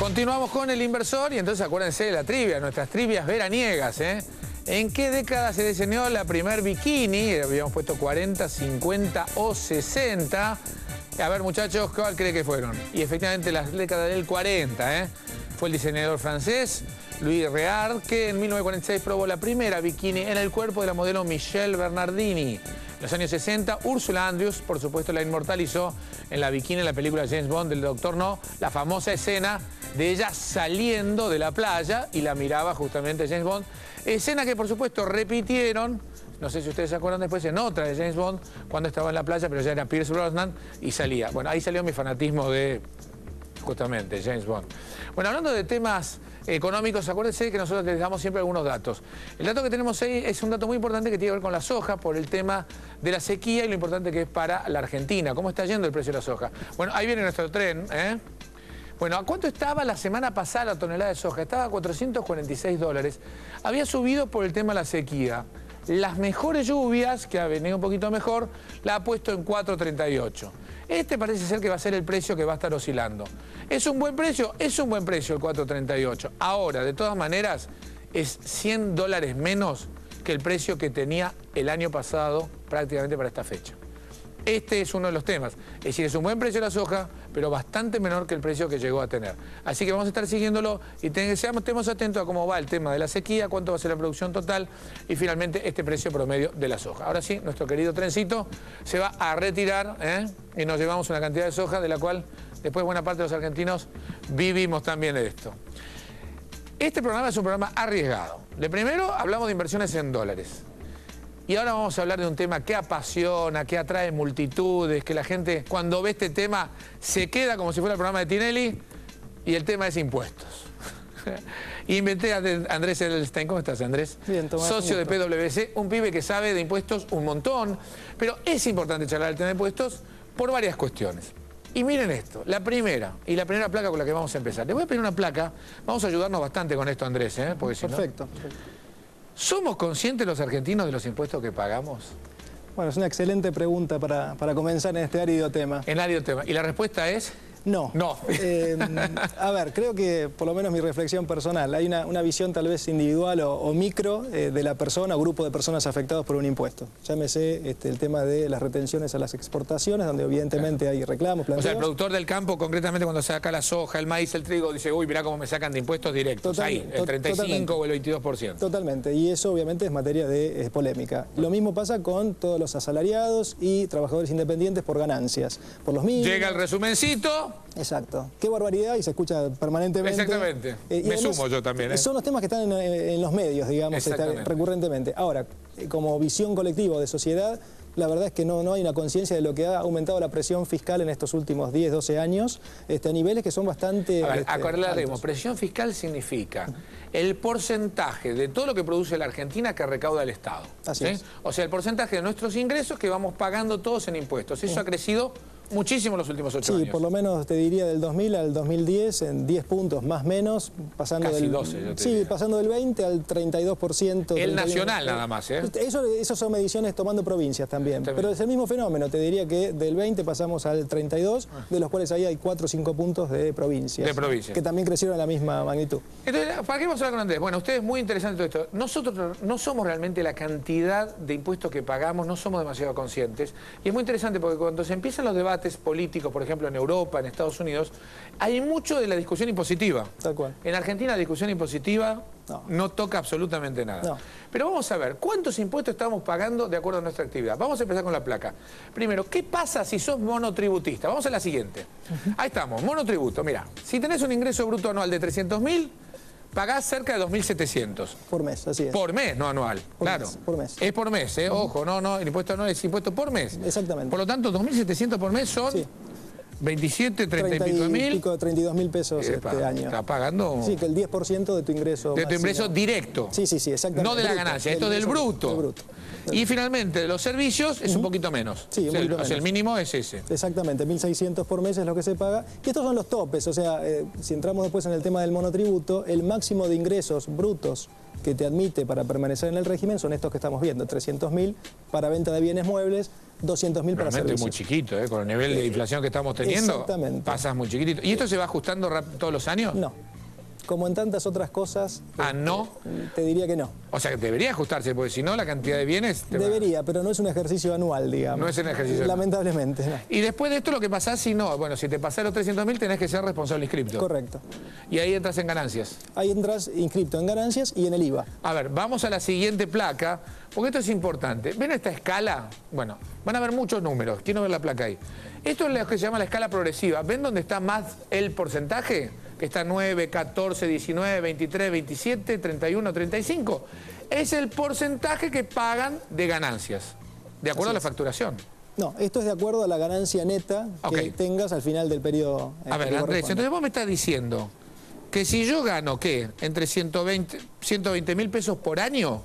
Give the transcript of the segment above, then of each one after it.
Continuamos con el inversor y entonces acuérdense de la trivia, nuestras trivias veraniegas, ¿eh? ¿En qué década se diseñó la primer bikini? Habíamos puesto 40, 50 o 60. A ver, muchachos, ¿cuál cree que fueron? Y efectivamente la década del 40, ¿eh? Fue el diseñador francés Louis Réard que en 1946 probó la primera bikini en el cuerpo de la modelo Michelle Bernardini. En los años 60, Ursula Andrews, por supuesto, la inmortalizó en la bikini en la película James Bond del Doctor No, la famosa escena de ella saliendo de la playa y la miraba justamente James Bond. Escena que, por supuesto, repitieron, no sé si ustedes se acuerdan después, en otra de James Bond, cuando estaba en la playa, pero ya era Pierce Brosnan y salía. Bueno, ahí salió mi fanatismo de, justamente, James Bond. Bueno, hablando de temas económicos, acuérdense que nosotros les damos siempre algunos datos. El dato que tenemos ahí es un dato muy importante que tiene que ver con la soja por el tema de la sequía y lo importante que es para la Argentina. ¿Cómo está yendo el precio de la soja? Bueno, ahí viene nuestro tren, ¿eh? Bueno, ¿a cuánto estaba la semana pasada la tonelada de soja? Estaba a $446. Había subido por el tema de la sequía. Las mejores lluvias, que ha venido un poquito mejor, la ha puesto en 4.38. Este parece ser que va a ser el precio que va a estar oscilando. ¿Es un buen precio? Es un buen precio el 4.38. Ahora, de todas maneras, es $100 menos que el precio que tenía el año pasado prácticamente para esta fecha. Este es uno de los temas. Es decir, es un buen precio la soja, pero bastante menor que el precio que llegó a tener. Así que vamos a estar siguiéndolo y estemos atentos a cómo va el tema de la sequía, cuánto va a ser la producción total y finalmente este precio promedio de la soja. Ahora sí, nuestro querido trencito se va a retirar, ¿eh? Y nos llevamos una cantidad de soja de la cual después buena parte de los argentinos vivimos también de esto. Este programa es un programa arriesgado. De primero hablamos de inversiones en dólares. Y ahora vamos a hablar de un tema que apasiona, que atrae multitudes, que la gente cuando ve este tema se queda como si fuera el programa de Tinelli y el tema es impuestos. Inventé a Andrés Edelstein. ¿Cómo estás, Andrés? Bien, Tomás. Socio de PwC, un pibe que sabe de impuestos un montón, pero es importante charlar el tema de impuestos por varias cuestiones. Y miren esto, la primera placa con la que vamos a empezar. Le voy a pedir una placa, vamos a ayudarnos bastante con esto, Andrés, ¿eh? Porque si no... Perfecto. ¿Somos conscientes los argentinos de los impuestos que pagamos? Bueno, es una excelente pregunta para comenzar en este árido tema. En árido tema. ¿Y la respuesta es? No. No. A ver, creo que, por lo menos mi reflexión personal, hay una visión tal vez individual o micro de la persona o grupo de personas afectados por un impuesto. Llámese el tema de las retenciones a las exportaciones, donde evidentemente hay reclamos, planteos. O sea, el productor del campo, concretamente cuando saca la soja, el maíz, el trigo, dice, uy, mirá cómo me sacan de impuestos directos. Ahí, el 35 o el 22%. Totalmente, y eso obviamente es materia de polémica. Lo mismo pasa con todos los asalariados y trabajadores independientes por ganancias, por los mínimos. Llega el resumencito. Exacto. Qué barbaridad y se escucha permanentemente. Exactamente. Me sumo yo también. Son los temas que están en los medios, digamos, recurrentemente. Ahora, como visión colectiva de sociedad, la verdad es que no hay una conciencia de lo que ha aumentado la presión fiscal en estos últimos 10, 12 años, a niveles que son bastante... A ver, aclaremos, presión fiscal significa el porcentaje de todo lo que produce la Argentina que recauda el Estado. Así es. O sea, el porcentaje de nuestros ingresos que vamos pagando todos en impuestos. Eso ha crecido muchísimo en los últimos 8 años. Sí, por lo menos te diría del 2000 al 2010, en 10 puntos más o menos, pasando Casi del... 12, yo te Sí, diría. Pasando del 20 al 32%. El nacional nada más, ¿eh? Eso son mediciones tomando provincias también. Pero es el mismo fenómeno, te diría que del 20 pasamos al 32, de los cuales ahí hay 4 o 5 puntos de provincias. De provincias. Que también crecieron en la misma magnitud. Entonces, ¿para qué vamos a hablar con Andrés? Bueno, usted es muy interesante todo esto. Nosotros no somos realmente la cantidad de impuestos que pagamos, no somos demasiado conscientes. Y es muy interesante porque cuando se empiezan los debates políticos, por ejemplo, en Europa, en Estados Unidos, hay mucho de la discusión impositiva. Tal cual. En Argentina la discusión impositiva no toca absolutamente nada. No. Pero vamos a ver, ¿cuántos impuestos estamos pagando de acuerdo a nuestra actividad? Vamos a empezar con la placa. Primero, ¿qué pasa si sos monotributista? Vamos a la siguiente. Ahí estamos, monotributo. Mira, si tenés un ingreso bruto anual de 300.000, pagás cerca de 2.700. Por mes, así es. Por mes, no anual, claro. Por mes. Es por mes, ojo, no, el impuesto no es impuesto por mes. Exactamente. Por lo tanto, 2.700 por mes son... Sí. 27, 30 y pico de mil. 32.000 pesos este año. Está pagando... Sí, que el 10% de tu ingreso. De tu ingreso directo. Sí, exactamente. No de la ganancia, esto del bruto. Del bruto. Y finalmente, de los servicios es un poquito menos. Sí, un poquito menos. El mínimo es ese. Exactamente, 1.600 por mes es lo que se paga. Y estos son los topes, o sea, si entramos después en el tema del monotributo, el máximo de ingresos brutos que te admite para permanecer en el régimen son estos que estamos viendo, 300.000 para venta de bienes muebles, 200.000 para realmente servicios. muy chiquito, con el nivel de inflación que estamos teniendo. Exactamente. Pasas muy chiquitito. ¿Y esto se va ajustando todos los años? No. Como en tantas otras cosas... ¿No? Te diría que no. O sea, que debería ajustarse, porque si no, la cantidad de bienes... Debería, pero no es un ejercicio anual, digamos. No es un ejercicio lamentablemente, no. Y después de esto, lo que pasa si no, bueno, si te pasás los 300.000, tenés que ser responsable inscripto. Correcto. Y ahí entras en ganancias. Ahí entras inscripto en ganancias y en el IVA. A ver, vamos a la siguiente placa, porque esto es importante. ¿Ven esta escala? Bueno, van a ver muchos números. Quiero ver la placa ahí. Esto es lo que se llama la escala progresiva. ¿Ven dónde está más el porcentaje? Que está 9, 14, 19, 23, 27, 31, 35. Es el porcentaje que pagan de ganancias, de acuerdo a la facturación. No, esto es de acuerdo a la ganancia neta que tengas al final del periodo. A ver, Andrés, entonces vos me estás diciendo que si yo gano, ¿qué? Entre 120.000 pesos por año,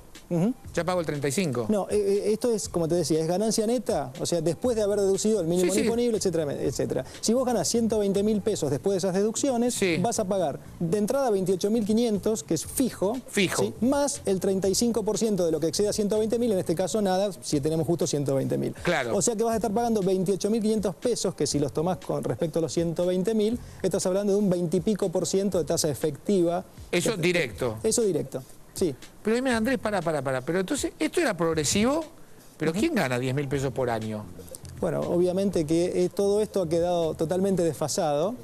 ya pago el 35. No, esto es, como te decía, es ganancia neta, o sea, después de haber deducido el mínimo disponible, etcétera, etcétera. Si vos ganas 120.000 pesos después de esas deducciones, vas a pagar de entrada 28.500, que es fijo, ¿sí? Más el 35% de lo que exceda 120.000, en este caso nada, si tenemos justo 120.000. Claro. O sea que vas a estar pagando 28.500 pesos, que si los tomás con respecto a los 120.000, estás hablando de un 20 y pico % de tasa efectiva. Eso directo. Eso directo. Sí. Pero dime, Andrés, para. Pero entonces, esto era progresivo, pero ¿quién gana 10.000 pesos por año? Bueno, obviamente que todo esto ha quedado totalmente desfasado.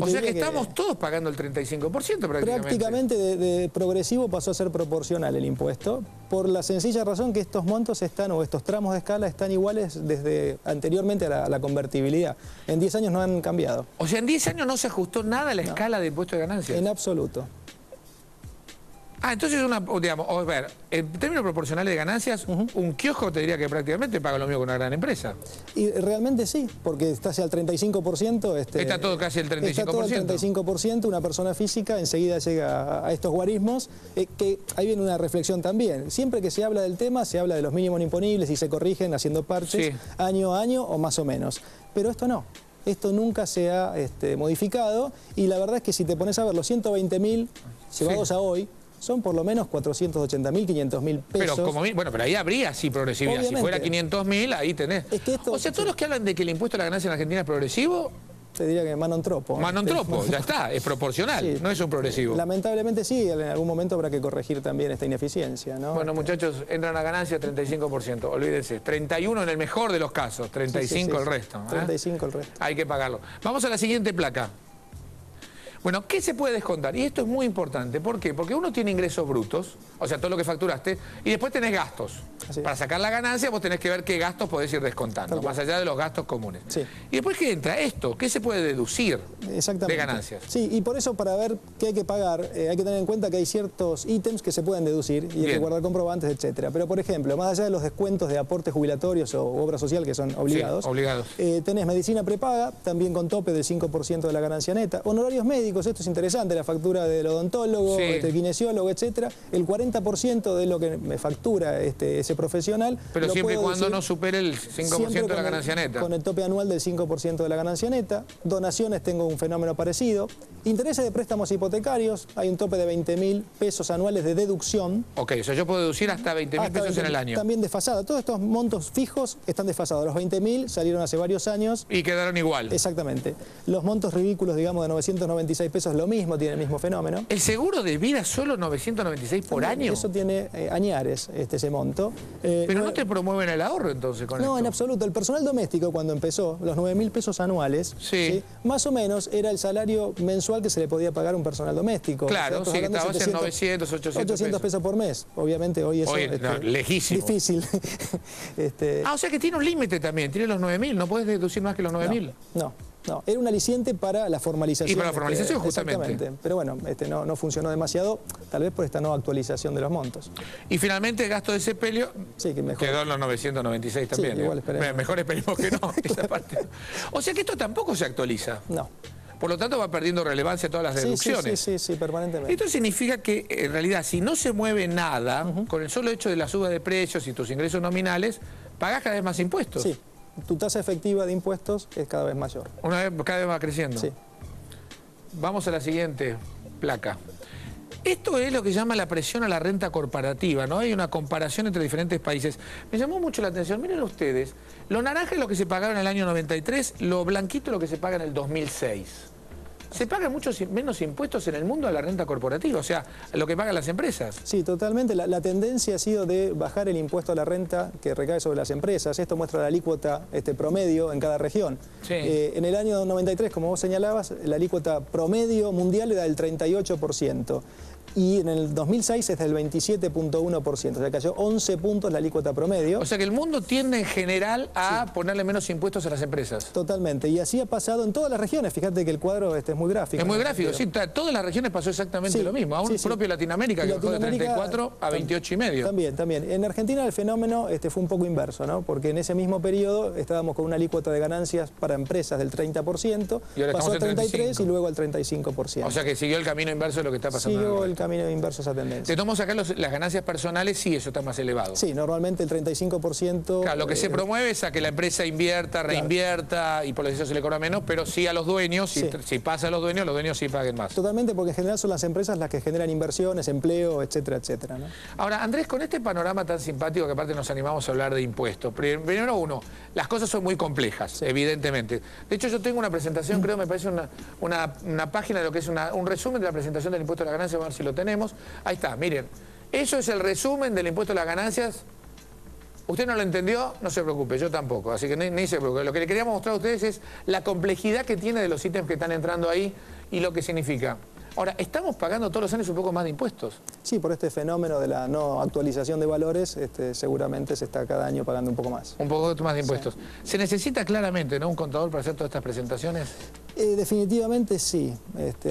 O sea que estamos todos pagando el 35% prácticamente. Prácticamente de progresivo pasó a ser proporcional el impuesto, por la sencilla razón que estos montos están, o estos tramos de escala están iguales desde anteriormente a la convertibilidad. En 10 años no han cambiado. O sea, en 10 años no se ajustó nada a la escala de impuesto de ganancias. En absoluto. Entonces, digamos, a ver, en términos proporcionales de ganancias, un kiosco te diría que prácticamente paga lo mismo que una gran empresa. Y realmente sí, porque está hacia el 35%. Está todo casi el 35%. Está todo el 35%, una persona física enseguida llega a estos guarismos, que ahí viene una reflexión también. Siempre que se habla del tema, se habla de los mínimos imponibles y se corrigen haciendo parches año a año o más o menos. Pero esto no. Esto nunca se ha modificado y la verdad es que si te pones a ver los 120.000 llevados a hoy, son por lo menos 480.000, 500.000 pesos. Pero ahí habría sí progresividad. Obviamente. Si fuera 500.000, ahí tenés. Es que esto, o sea, todos los que hablan de que el impuesto a la ganancia en Argentina es progresivo... Te diría que mano en tropo. Mano en tropo, ya está, es proporcional, no es un progresivo. Lamentablemente sí, en algún momento habrá que corregir también esta ineficiencia, ¿no? Bueno, muchachos, entran a ganancia 35%, olvídense. 31 en el mejor de los casos, 35 el resto. 35 el resto. Hay que pagarlo. Vamos a la siguiente placa. Bueno, ¿qué se puede descontar? Y esto es muy importante. ¿Por qué? Porque uno tiene ingresos brutos, o sea, todo lo que facturaste, y después tenés gastos. Para sacar la ganancia vos tenés que ver qué gastos podés ir descontando, más allá de los gastos comunes. Y después, ¿qué entra? Esto, ¿qué se puede deducir de ganancias? Sí, y por eso para ver qué hay que pagar, hay que tener en cuenta que hay ciertos ítems que se pueden deducir y hay que guardar comprobantes, etcétera. Pero, por ejemplo, más allá de los descuentos de aportes jubilatorios o obra social que son obligados, tenés medicina prepaga, también con tope del 5% de la ganancia neta, honorarios médicos. Esto es interesante, la factura del odontólogo, del kinesiólogo, etcétera, el 40% de lo que me factura ese profesional. Pero siempre y cuando no supere el 5% de la ganancia neta. Con el tope anual del 5% de la ganancia neta. Donaciones, tengo un fenómeno parecido. Intereses de préstamos hipotecarios, hay un tope de 20.000 pesos anuales de deducción. Ok, o sea, yo puedo deducir hasta 20.000 pesos en el año. También desfasado. Todos estos montos fijos están desfasados. Los 20.000 salieron hace varios años. Y quedaron igual. Exactamente. Los montos ridículos, digamos, de 996 pesos, lo mismo, tiene el mismo fenómeno. ¿El seguro de vida solo 996 por año? Eso tiene añares, ese monto. Pero no te promueven el ahorro entonces con esto. No, en absoluto. El personal doméstico cuando empezó, los 9.000 pesos anuales, más o menos era el salario mensual que se le podía pagar a un personal doméstico. Claro, o sea, que estaba en 900, 800 pesos por mes. Obviamente hoy eso es lejísimo. Difícil. O sea que tiene un límite también, tiene los 9.000, no puedes deducir más que los 9.000. No, era un aliciente para la formalización. Y para la formalización, justamente. Exactamente. Pero bueno, no funcionó demasiado, tal vez por esta nueva actualización de los montos. Y finalmente el gasto de sepelio quedó en los 996 también. Igual mejor esperemos que no, esa parte. O sea que esto tampoco se actualiza. No. Por lo tanto va perdiendo relevancia todas las deducciones. Sí, permanentemente. Esto significa que en realidad si no se mueve nada, con el solo hecho de la suba de precios y tus ingresos nominales, pagás cada vez más impuestos. Sí. Tu tasa efectiva de impuestos es cada vez mayor. Cada vez va creciendo. Sí. Vamos a la siguiente placa. Esto es lo que se llama la presión a la renta corporativa, ¿no? Hay una comparación entre diferentes países. Me llamó mucho la atención, miren ustedes, lo naranja es lo que se pagaba en el año 93, lo blanquito es lo que se paga en el 2006. Se pagan muchos menos impuestos en el mundo a la renta corporativa, o sea, a lo que pagan las empresas. Sí, totalmente. La tendencia ha sido de bajar el impuesto a la renta que recae sobre las empresas. Esto muestra la alícuota promedio en cada región. Sí. En el año 93, como vos señalabas, la alícuota promedio mundial era del 38%. Y en el 2006 es del 27.1%, o sea, cayó 11 puntos la alícuota promedio. O sea que el mundo tiende en general a ponerle menos impuestos a las empresas. Totalmente, y así ha pasado en todas las regiones. Fíjate que el cuadro es muy gráfico. Es muy gráfico, sí, todas las regiones pasó exactamente lo mismo. Aún propio Latinoamérica, que bajó de 34 a 28,5. También. En Argentina el fenómeno fue un poco inverso, ¿no? Porque en ese mismo periodo estábamos con una alícuota de ganancias para empresas del 30%, y ahora pasó al 33% 35. y luego al 35%. O sea que siguió el camino inverso de lo que está pasando. Siguió el camino inverso a esa tendencia. Te tomamos acá las ganancias personales, sí, eso está más elevado. Sí, normalmente el 35%... Claro, lo que se promueve es a que la empresa invierta, reinvierta, y por eso se le cobra menos, pero sí a los dueños, si pasa a los dueños sí paguen más. Totalmente, porque en general son las empresas las que generan inversiones, empleo, etcétera, etcétera, ¿no? Ahora, Andrés, con este panorama tan simpático que aparte nos animamos a hablar de impuestos, primero uno, las cosas son muy complejas, evidentemente. De hecho, yo tengo una presentación, creo, me parece una página de lo que es un resumen de la presentación del impuesto a la ganancia, vamos a ver si lo tenemos. Ahí está, miren, eso es el resumen del impuesto a las ganancias. ¿Usted no lo entendió? No se preocupe, yo tampoco, así que ni se preocupe. Lo que le queríamos mostrar a ustedes es la complejidad que tiene de los ítems que están entrando ahí y lo que significa. Ahora, ¿estamos pagando todos los años un poco más de impuestos? Sí, por este fenómeno de la no actualización de valores, seguramente se está cada año pagando un poco más. Un poco más de impuestos. Sí. ¿Se necesita claramente, ¿no, un contador para hacer todas estas presentaciones? Definitivamente sí.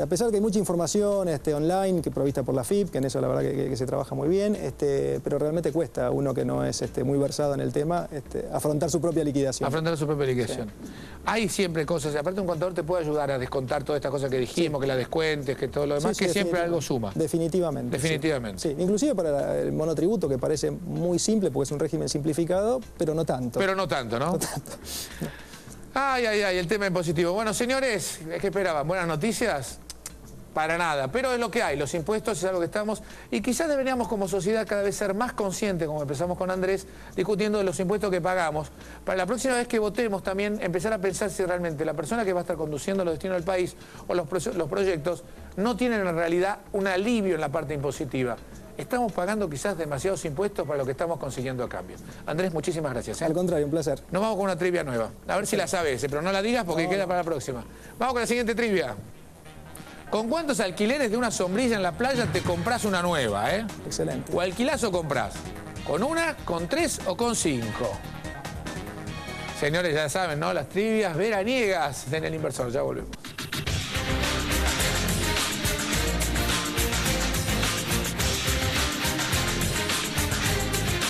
A pesar de que hay mucha información online que provista por la FIP, que en eso la verdad que se trabaja muy bien, pero realmente cuesta a uno que no es muy versado en el tema afrontar su propia liquidación. Afrontar su propia liquidación. Sí. Hay siempre cosas, aparte un contador te puede ayudar a descontar todas estas cosas que dijimos, que las descuentes, que todo lo demás, que siempre algo suma. Definitivamente. Definitivamente. Sí. Inclusive para el monotributo, que parece muy simple porque es un régimen simplificado, pero no tanto. Pero no tanto, ¿no? No tanto. Ay, el tema impositivo. Bueno, señores, ¿qué esperaban? ¿Buenas noticias? Para nada, pero es lo que hay, los impuestos es algo que estamos, y quizás deberíamos como sociedad cada vez ser más conscientes, como empezamos con Andrés, discutiendo de los impuestos que pagamos. Para la próxima vez que votemos también empezar a pensar si realmente la persona que va a estar conduciendo los destinos del país o los proyectos no tienen en realidad un alivio en la parte impositiva. Estamos pagando quizás demasiados impuestos para lo que estamos consiguiendo a cambio. Andrés, muchísimas gracias. Al contrario, un placer. Nos vamos con una trivia nueva. A ver si la sabes, pero no la digas porque queda para la próxima. Vamos con la siguiente trivia. ¿Con cuántos alquileres de una sombrilla en la playa te compras una nueva, Excelente. ¿O alquilás o comprás? ¿Con una, con 3 o con 5? Señores, ya saben, ¿no? Las trivias veraniegas en El Inversor. Ya volvemos.